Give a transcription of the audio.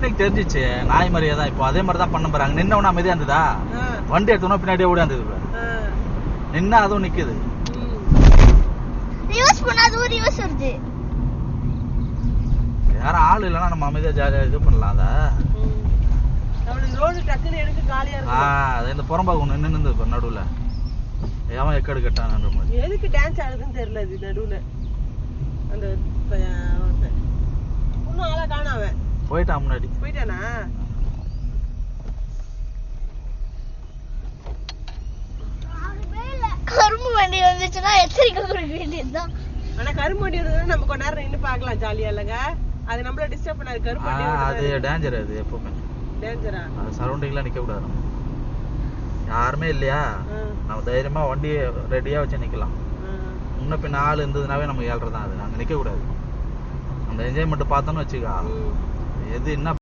எனக்கு தெரிஞ்சிச்சு நாய் மாதிரியே தான். இப்போ அதே மாதிரி தான் பண்ண போறாங்க. நின்னவன அமைதியா இருந்ததா, வண்டி எடுத்தோம்னா பின்னாடியே ஓடியாந்தது. நின்னா அதுவும் நிக்குது. ரிவர்ஸ் பண்ணா அதுவும் ரிவர்ஸ் வருது. யாரும் ஆள் இல்லைன்னா நம்ம அமைதியா ஜாலியா இது பண்ணலாம். அத ரோடு டக்குன்னு எடுக்க காலியா இருக்கு. அது இந்த புறம்பாக்கு ஒண்ணு நின்னு நடுவுல ஏன் எக்கடு கட்டான்ற மாதிரி. எதுக்கு டான்ஸ் ஆடுதுன்னு தெரியல. இது நடுவுல அந்த இன்னும் ஆளா காணாம போயிட்டான். முன்னாடி போயிட்டானா? கரும்பு வண்டி வந்துச்சுன்னா எச்சரிக்கை கொடுக்க வேண்டியதுதான். ஆனா கரும்பு வண்டி வருதுன்னா நம்ம கொஞ்ச நேரம் நின்று பார்க்கலாம், ஜாலியா இல்லங்க. அது நம்மள டிஸ்டர்ப் பண்ணாது. கரும்பு வண்டி அது டேஞ்சர். அது எப்பவுமே டேஞ்சரா? அது சரௌண்டிங்ல நிக்க கூடாது. யாருமே இல்லையா, நம்ம தைரியமா வண்டி ரெடியா வச்சு நிக்கலாம். முன்ன பின்ன ஆள் இருந்ததுனாவே நமக்கு ஏழ்றதான். அது நாங்க நிக்க கூடாது. அந்த என்ஜாய்மெண்ட் பார்த்தோன்னு வச்சுக்கா, எது என்ன